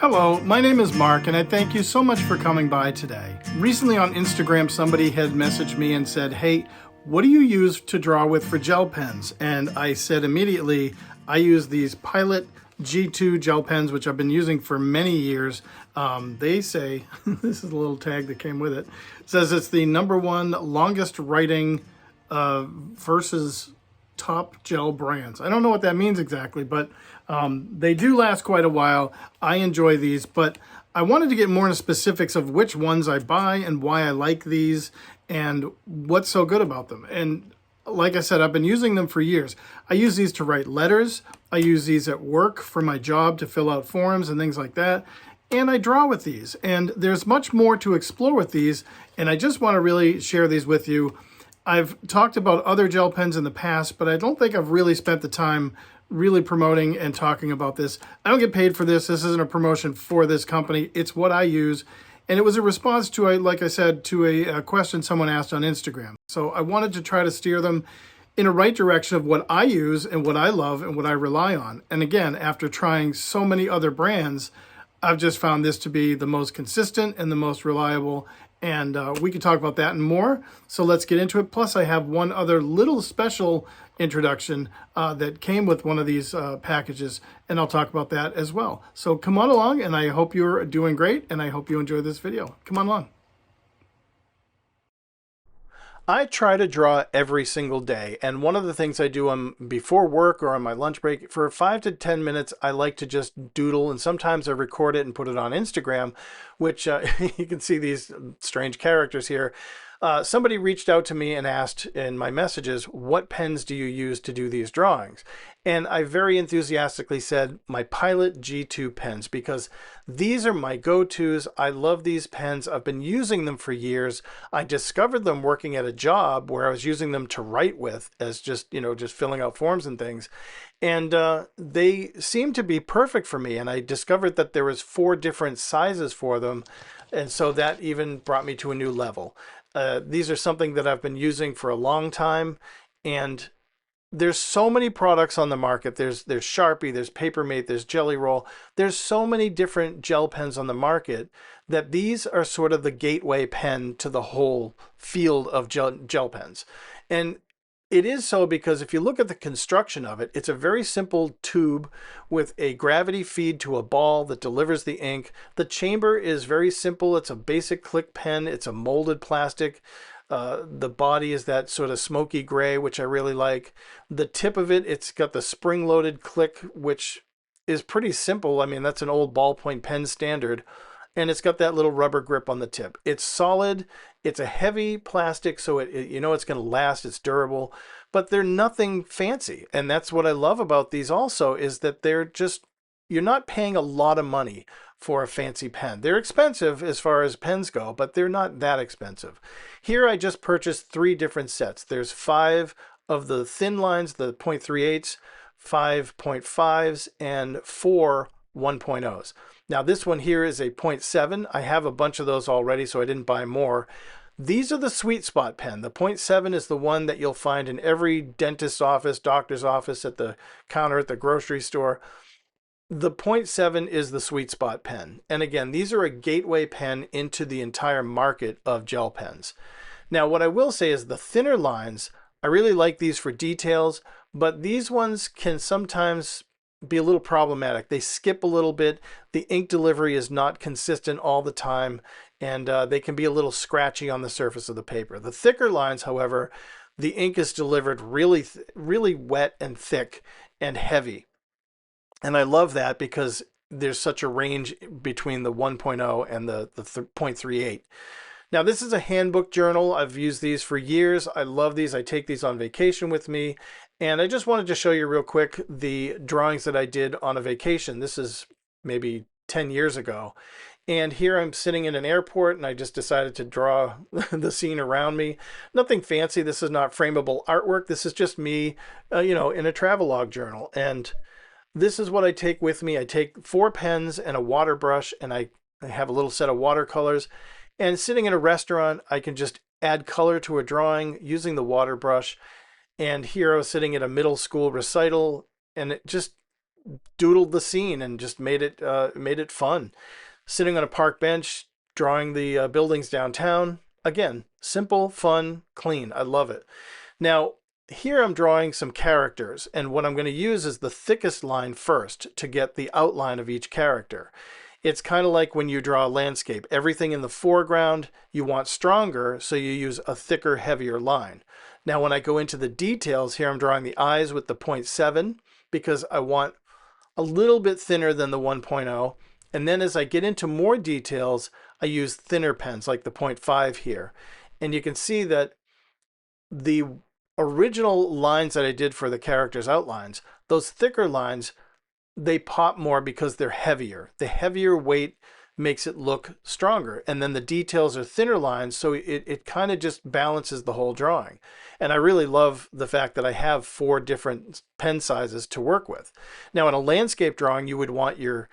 Hello, my name is Mark, and I thank you so much for coming by today. Recently on Instagram, somebody had messaged me and said, hey, what do you use to draw with for gel pens? And I said immediately, I use these Pilot G-2 gel pens, which I've been using for many years. They say, this is a little tag that came with it, says it's the #1 longest writing versus top gel brands. I don't know what that means exactly, but they do last quite a while. I enjoy these, but I wanted to get more into specifics of which ones I buy and why I like these and what's so good about them. And like I said, I've been using them for years. I use these to write letters. I use these at work for my job to fill out forms and things like that. And I draw with these. And there's much more to explore with these. And I just want to really share these with you. I've talked about other gel pens in the past, but I don't think I've really spent the time really promoting and talking about this. I don't get paid for this. This isn't a promotion for this company. It's what I use. And it was a response to, like I said, to a question someone asked on Instagram. So I wanted to try to steer them in a right direction of what I use and what I love and what I rely on. And again, after trying so many other brands, I've just found this to be the most consistent and the most reliable. And we can talk about that and more. So let's get into it. Plus, I have one other little special introduction that came with one of these packages, and I'll talk about that as well. So come on along, and I hope you're doing great, and I hope you enjoy this video. Come on along. I try to draw every single day, and one of the things I do before work or on my lunch break, for 5 to 10 minutes, I like to just doodle, and sometimes I record it and put it on Instagram, which you can see these strange characters here. Somebody reached out to me and asked in my messages, what pens do you use to do these drawings? And I very enthusiastically said my Pilot G2 pens, because these are my go-tos. I love these pens. I've been using them for years. I discovered them working at a job where I was using them to write with as just filling out forms and things. And they seem to be perfect for me. And I discovered that there was 4 different sizes for them. And so that even brought me to a new level. These are something that I've been using for a long time, and there's so many products on the market. There's Sharpie, there's Papermate, there's Jelly Roll. There's so many different gel pens on the market that these are sort of the gateway pen to the whole field of gel pens. And it is so because if you look at the construction of it, it's a very simple tube with a gravity feed to a ball that delivers the ink. The chamber is very simple. It's a basic click pen. It's a molded plastic. The body is that sort of smoky gray, which I really like. The tip of it, it's got the spring-loaded click, which is pretty simple. I mean, that's an old ballpoint pen standard. And it's got that little rubber grip on the tip. It's solid. It's a heavy plastic, so it's going to last. It's durable, but they're nothing fancy. And that's what I love about these also, is that you're not paying a lot of money for a fancy pen. They're expensive as far as pens go, but they're not that expensive. Here I just purchased 3 different sets. There's 5 of the thin lines, the 0.38s, 5 0.5s, and 4 1.0s. Now this one here is a 0.7. I have a bunch of those already, so I didn't buy more. These are the sweet spot pen. The 0.7 is the one that you'll find in every dentist's office, doctor's office, at the counter at the grocery store. The 0.7 is the sweet spot pen. And again, these are a gateway pen into the entire market of gel pens. Now, what I will say is the thinner lines, I really like these for details, but these ones can sometimes be a little problematic. They skip a little bit. The ink delivery is not consistent all the time, and they can be a little scratchy on the surface of the paper. The thicker lines, however, the ink is delivered really, really wet and thick and heavy. And I love that because there's such a range between the 1.0 and the 0.38. Now, this is a handbook journal. I've used these for years. I love these. I take these on vacation with me. And I just wanted to show you real quick the drawings that I did on a vacation. This is maybe 10 years ago. And here I'm sitting in an airport, and I just decided to draw the scene around me. Nothing fancy. This is not frameable artwork. This is just me, in a Travelogue journal. And this is what I take with me. I take 4 pens and a water brush, and I have a little set of watercolors. And sitting in a restaurant, I can just add color to a drawing using the water brush. And here I was sitting at a middle school recital, and doodled the scene and just made it fun. Sitting on a park bench, drawing the buildings downtown. Again, simple, fun, clean. I love it. Now, here I'm drawing some characters, and what I'm going to use is the thickest line first to get the outline of each character. It's kind of like when you draw a landscape. Everything in the foreground you want stronger, so you use a thicker, heavier line. Now, when I go into the details, here I'm drawing the eyes with the 0.7 because I want a little bit thinner than the 1.0. And then as I get into more details, I use thinner pens like the 0.5 here. And you can see that the original lines that I did for the characters' outlines, those thicker lines, they pop more because they're heavier. The heavier weight makes it look stronger. And then the details are thinner lines, so it kind of just balances the whole drawing. And I really love the fact that I have 4 different pen sizes to work with. Now, in a landscape drawing, you would want your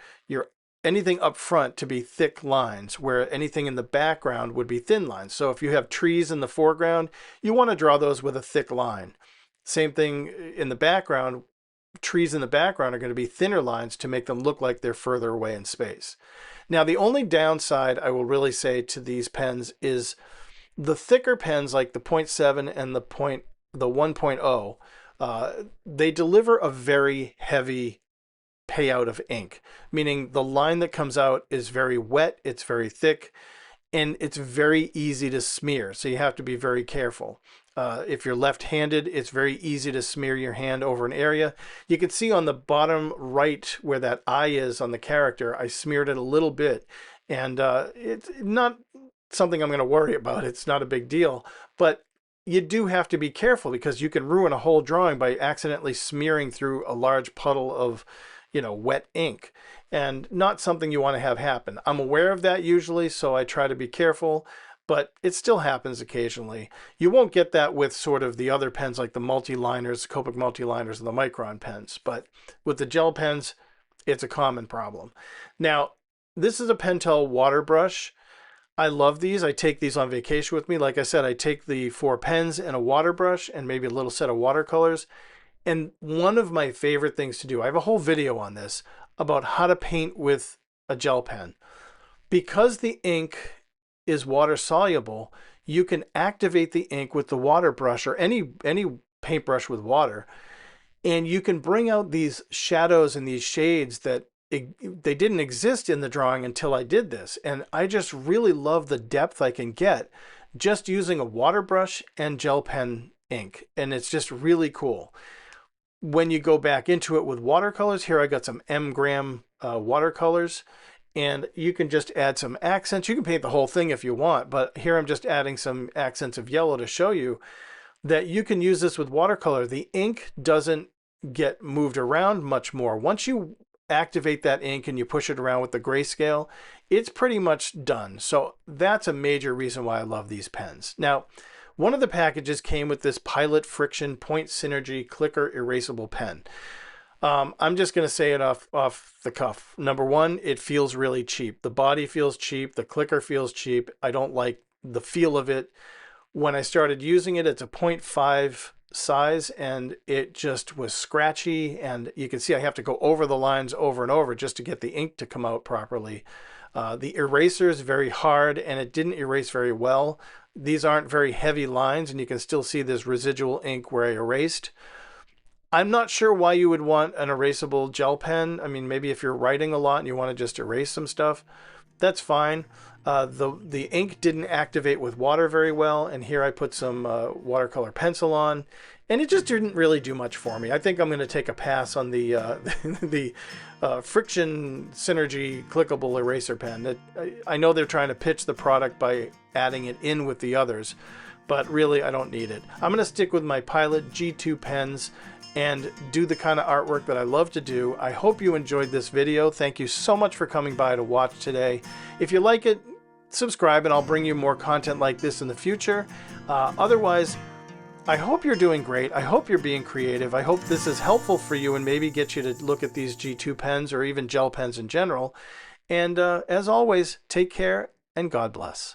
anything up front to be thick lines, where anything in the background would be thin lines. So if you have trees in the foreground, you want to draw those with a thick line. Same thing in the background. Trees in the background are going to be thinner lines to make them look like they're further away in space. Now, the only downside I will really say to these pens is the thicker pens like the 0.7 and the 1.0, they deliver a very heavy payout of ink, meaning the line that comes out is very wet, it's very thick, and it's very easy to smear. So you have to be very careful. If you're left-handed, it's very easy to smear your hand over an area. You can see on the bottom right where that eye is on the character, I smeared it a little bit, and it's not something I'm going to worry about. It's not a big deal, but you do have to be careful because you can ruin a whole drawing by accidentally smearing through a large puddle of, wet ink, and not something you want to have happen. I'm aware of that usually, so I try to be careful. But it still happens occasionally. You won't get that with sort of the other pens like the multi-liners, Copic multi-liners, and the Micron pens. But with the gel pens, it's a common problem. Now, this is a Pentel water brush. I love these. I take these on vacation with me. Like I said, I take the 4 pens and a water brush and maybe a little set of watercolors. And one of my favorite things to do, I have a whole video on this, about how to paint with a gel pen. Because the ink is water soluble, you can activate the ink with the water brush or any paintbrush with water, and you can bring out these shadows and these shades that they didn't exist in the drawing until I did this. And I just really love the depth I can get just using a water brush and gel pen ink, and it's just really cool. When you go back into it with watercolors, here I got some M-gram watercolors, and you can just add some accents. You can paint the whole thing if you want, but here I'm just adding some accents of yellow to show you that you can use this with watercolor. The ink doesn't get moved around much more. Once you activate that ink and you push it around with the grayscale, it's pretty much done. So that's a major reason why I love these pens. Now, one of the packages came with this Pilot Friction Point Synergy Clicker Erasable Pen. I'm just going to say it off the cuff. Number one, it feels really cheap. The body feels cheap. The clicker feels cheap. I don't like the feel of it. When I started using it, it's a 0.5 size, and it just was scratchy. And you can see I have to go over the lines over and over just to get the ink to come out properly. The eraser is very hard, and it didn't erase very well. These aren't very heavy lines, and you can still see this residual ink where I erased. I'm not sure why you would want an erasable gel pen. I mean, maybe if you're writing a lot and you want to just erase some stuff, that's fine. The ink didn't activate with water very well, and here I put some watercolor pencil on, and it just didn't really do much for me. I think I'm going to take a pass on the the Friction Synergy clickable eraser pen. I know they're trying to pitch the product by adding it in with the others, but really I don't need it. I'm going to stick with my Pilot G-2 pens and do the kind of artwork that I love to do. I hope you enjoyed this video. Thank you so much for coming by to watch today. If you like it, subscribe and I'll bring you more content like this in the future. Otherwise, I hope you're doing great. I hope you're being creative. I hope this is helpful for you and maybe get you to look at these G2 pens or even gel pens in general. And as always, take care and God bless.